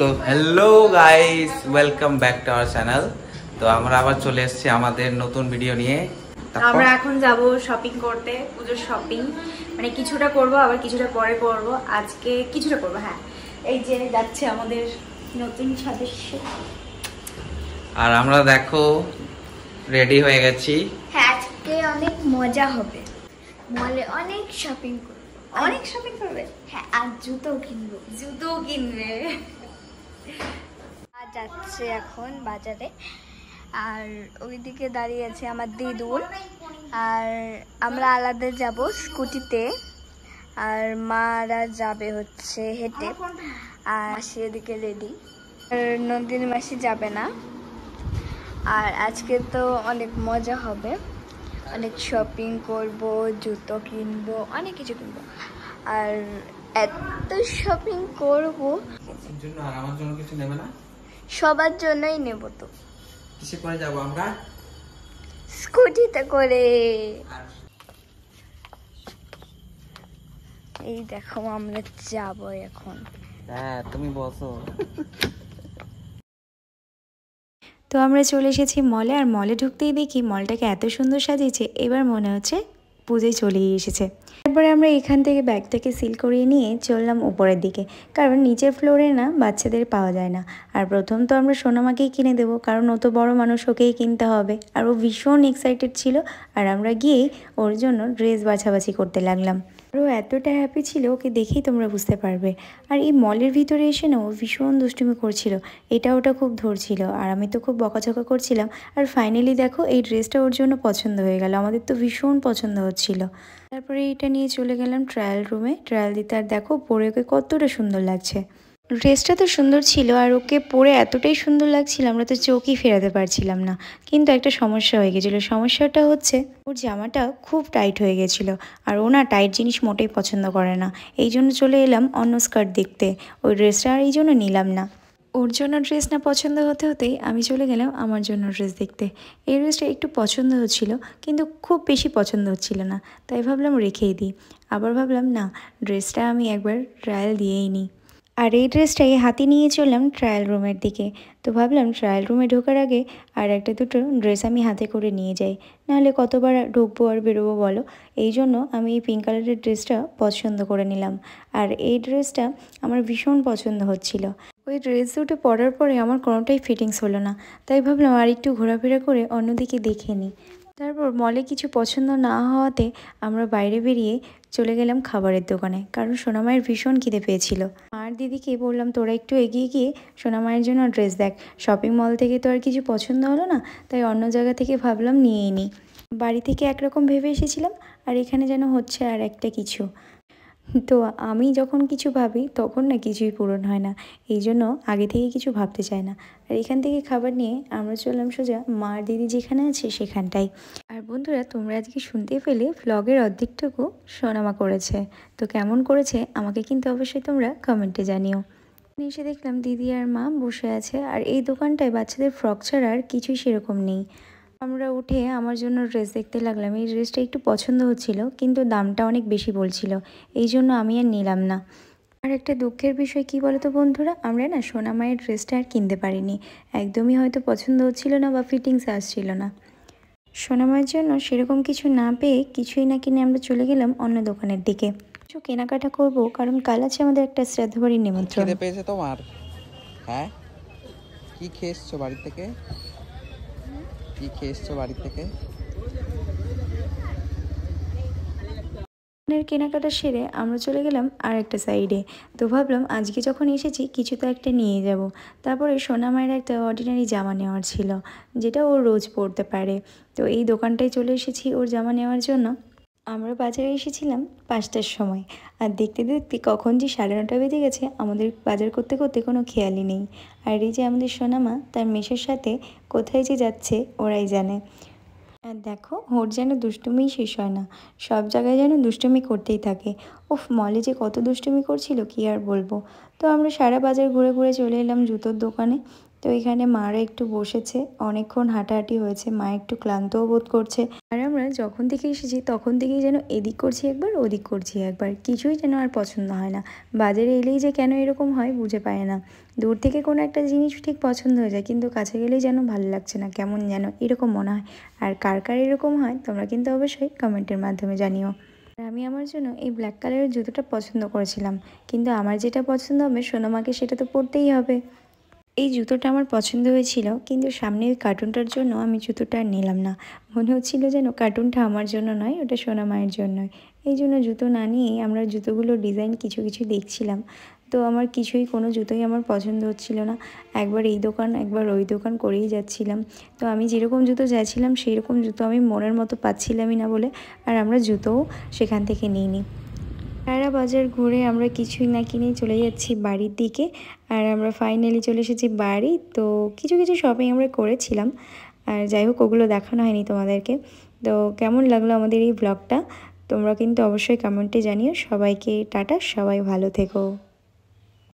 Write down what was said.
Hello guys welcome back to our channel. तो আমরা আবার চলে এসেছি আমাদের নতুন ভিডিও নিয়ে। আমরা এখন যাব শপিং করতে, পুজোর শপিং। মানে কিছুটা করব আবার কিছুটা পরে করব। আজকে কিছুটা করব। হ্যাঁ, এই যে যাচ্ছে আমাদের নতুন সদস্য। আর আমরা দেখো রেডি হয়ে গেছি। হ্যাঁ, আজকে অনেক মজা হবে। মলে অনেক শপিং করব। অনেক শপিং করবে? হ্যাঁ, আর জুতো কিনবো। জুতো কিনবে? যাচ্ছে এখন বাজারে, আর ওইদিকে দাঁড়িয়ে আছে আমার দিদুন, আর আমরা আলাদা যাব স্কুটিতে, আর মারা যাবে হচ্ছে হেঁটে, আর মাসি এদিকে রেডি। আর নন্দিনী মাসি যাবে না। আর আজকে তো অনেক মজা হবে, অনেক শপিং করব, জুতো কিনবো, অনেক কিছু কিনবো। আর এত শপিং করব, আর আমার জন্য কিছু নেবে না? সবার জন্যই নেব। তো কিসে করে যাব আমরা? স্কুটিতে করে। এই দেখো আমরা যাব এখন। হ্যাঁ, তুমি বসো। তো আমরা চলে এসেছি মলে, আর মলে ঢুকতেই দেখি মলটাকে এত সুন্দর সাজিয়েছে, এবার মনে হচ্ছে পুজোয় চলেই এসেছে। তারপরে আমরা এখান থেকে ব্যাগটাকে সিল করিয়ে নিয়ে চললাম উপরের দিকে, কারণ নিচের ফ্লোরে না বাচ্চাদের পাওয়া যায় না। আর প্রথম তো আমরা সোনামাকেই কিনে দেবো, কারণ ও তো বড়ো মানুষ, ওকেই কিনতে হবে। আর ও ভীষণ এক্সাইটেড ছিল, আর আমরা গিয়েই ওর জন্য ড্রেস বাছাবাছি করতে লাগলাম। আর ও এতটা হ্যাপি ছিল, ওকে দেখেই তোমরা বুঝতে পারবে। আর এই মলের ভিতরে এসে না ও ভীষণ দুষ্টুমি করছিল, এটা ওটা খুব ধরছিল, আর আমি তো খুব বকাঝকা করছিলাম। আর ফাইনালি দেখো এই ড্রেসটা ওর জন্য পছন্দ হয়ে গেল, আমাদের তো ভীষণ পছন্দ হচ্ছিল। তারপরে এটা নিয়ে চলে গেলাম ট্রায়াল রুমে, ট্রায়াল দিতে। আর দেখো পরে ওকে কতটা সুন্দর লাগছে। ড্রেসটা তো সুন্দর ছিল, আর ওকে পরে এতটাই সুন্দর লাগছিল, আমরা তো চোখই ফেরাতে পারছিলাম না। কিন্তু একটা সমস্যা হয়ে গেছিলো, সমস্যাটা হচ্ছে ওর জামাটা খুব টাইট হয়ে গেছিলো, আর ও না টাইট জিনিস মোটেই পছন্দ করে না। এই জন্য চলে এলাম অন্য স্কার্ট দেখতে, ওই ড্রেসটা আর এই জন্য নিলাম না। ওর জন্য ড্রেস না পছন্দ হতে হতেই আমি চলে গেলাম আমার জন্য ড্রেস দেখতে। এই ড্রেসটা একটু পছন্দ হচ্ছিল, কিন্তু খুব বেশি পছন্দ হচ্ছিল না, তাই ভাবলাম রেখেই দিই। আবার ভাবলাম না, ড্রেসটা আমি একবার ট্রায়াল দিয়েই নিই। আর এই ড্রেসটাই হাতে নিয়ে চললাম ট্রায়াল রুমের দিকে। তো ভাবলাম ট্রায়াল রুমে ঢোকার আগে আর একটা দুটো ড্রেস আমি হাতে করে নিয়ে যাই, নাহলে কতবার ঢুকবো আর বেরোবো বলো। এই জন্য আমি এই পিঙ্ক কালারের ড্রেসটা পছন্দ করে নিলাম, আর এই ড্রেসটা আমার ভীষণ পছন্দ হচ্ছিল। ওই ড্রেস দুটো পরার পরে আমার কোনোটাই ফিটিংস হলো না, তাই ভাবলাম আর একটু ঘোরাফেরা করে অন্যদিকে দেখে নিই। তারপর মলে কিছু পছন্দ না হওয়াতে আমরা বাইরে বেরিয়ে চলে গেলাম খাবারের দোকানে, কারণ সোনামায়ের ভীষণ খিদে পেয়েছিল। আর দিদিকে বললাম তোরা একটু এগিয়ে গিয়ে সোনামায়ের জন্য ড্রেস দেখ। শপিং মল থেকে তো আর কিছু পছন্দ হলো না, তাই অন্য জায়গা থেকে ভাবলাম নিয়েই নিই। বাড়ি থেকে একরকম ভেবে এসেছিলাম, আর এখানে যেন হচ্ছে আর একটা কিছু। তো আমি যখন কিছু ভাবি তখন না কিছুই পূরণ হয় না, এই জন্য আগে থেকে কিছু ভাবতে চাই না। আর এখান থেকে খাবার নিয়ে আমরা চললাম সোজা মার দিদি যেখানে আছে সেখানটাই। আর বন্ধুরা, তোমরা আজকে শুনতেই পেলে ভ্লগের অর্ধেকটুকু সোনামা করেছে। তো কেমন করেছে আমাকে কিন্তু অবশ্যই তোমরা কমেন্টে জানিও। এসে দেখলাম দিদি আর মা বসে আছে, আর এই দোকানটায় বাচ্চাদের ফ্রক ছাড়া আর কিছুই সেরকম নেই। আমরা উঠে আমার জন্য ড্রেস দেখতে লাগলাম। এই ড্রেসটা একটু পছন্দ হচ্ছিল, কিন্তু দামটা অনেক বেশি বলছিল, এই জন্য আমি আর নিলাম না। আর একটা দুঃখের বিষয় কি বলো তো বন্ধুরা, আমরা না সোনামায়ের ড্রেসটা আর কিনতে পারিনি। একদমই হয়তো পছন্দ হচ্ছিল না বা ফিটিংস আসছিল না। সোনামায়ের জন্য সেরকম কিছু না পেয়ে কিছুই না কিনে আমরা চলে গেলাম অন্য দোকানের দিকে। কিছু কেনাকাটা করবো, কারণ কাল আছে আমাদের একটা শ্রাদ্ধবাড়ির নিমন্ত্রণ। খিদে পেয়েছে তোমার? হ্যাঁ, কি খেয়ে এসছো বাড়ি থেকে? কি খেয়ে এসছো বাড়ি থেকে? কেনাকাটা সেরে আমরা চলে গেলাম আর একটা সাইডে। তো ভাবলাম আজকে যখন এসেছি কিছু তো একটা নিয়ে যাব। তারপরে সোনামায়ের একটা অর্ডিনারি জামা নেওয়ার ছিল, যেটা ও রোজ পরতে পারে। তো এই দোকানটায় চলে এসেছি ওর জামা নেওয়ার জন্য। আমরা বাজারে এসেছিলাম 5টার সময়, আর দেখতে দেখতে কখন যে 9:30 বেজে গেছে আমাদের বাজার করতে করতে কোনো খেয়ালই নেই। আর এই যে আমাদের সোনামা তার মেসের সাথে কোথায় যে যাচ্ছে ওরাই জানে। আর দেখো ওর যেন দুষ্টুমিই শেষ হয় না, সব জায়গায় যেন দুষ্টুমি করতেই থাকে। ও উফ, মলে যে কত দুষ্টুমি করছিল কি আর বলবো। তো আমরা সারা বাজার ঘুরে ঘুরে চলে এলাম জুতোর দোকানে। তো এখানে মারা একটু বসেছে, অনেকক্ষণ হাঁটাহাঁটি হয়েছে, মা একটু ক্লান্তও বোধ করছে। আর আমরা যখন থেকে এসেছি তখন থেকেই যেন এদিক করছি একবার, ওদিক করছি একবার, কিছুই যেন আর পছন্দ হয় না। বাজারে এলেই যে কেন এরকম হয় বুঝে পায় না। দূর থেকে কোনো একটা জিনিস ঠিক পছন্দ হয়ে যায়, কিন্তু কাছে গেলেই যেন ভালো লাগছে না, কেমন যেন এরকম মনে হয়। আর কার কার এরকম হয় তোমরা কিন্তু অবশ্যই কমেন্টের মাধ্যমে জানিও। আর আমি আমার জন্য এই ব্ল্যাক কালারের জুতোটা পছন্দ করেছিলাম, কিন্তু আমার যেটা পছন্দ হবে সোনামাকে সেটা তো পরতেই হবে। এই জুতোটা আমার পছন্দ হয়েছিল, কিন্তু সামনে ওই কার্টুনটার জন্য আমি জুতোটা আর নিলাম না। মনে হচ্ছিল যেন কার্টুনটা আমার জন্য নয়, ওটা সোনা মায়ের জন্যই। এই জন্য জুতো না নিয়েই আমরা জুতোগুলোর ডিজাইন কিছু কিছু দেখছিলাম। তো আমার কিছুই, কোনো জুতোই আমার পছন্দ হচ্ছিল না। একবার এই দোকান একবার ওই দোকান করেই যাচ্ছিলাম। তো আমি যেরকম জুতো চাইছিলাম সেই রকম জুতো আমি মনের মতো পাচ্ছিলামই না বলে আর আমরা জুতোও সেখান থেকে নিইনি। সারা বাজার ঘুরে আমরা কিছুই না কিনেই চলে যাচ্ছি বাড়ির দিকে। আর আমরা ফাইনালি চলে এসেছি বাড়ি। তো কিছু কিছু শপিং আমরা করেছিলাম, আর যাই হোক ওগুলো দেখানো হয়নি তোমাদেরকে। তো কেমন লাগলো আমাদের এই ব্লগটা তোমরা কিন্তু অবশ্যই কমেন্টে জানিও। সবাইকে টাটা, সবাই ভালো থেকো।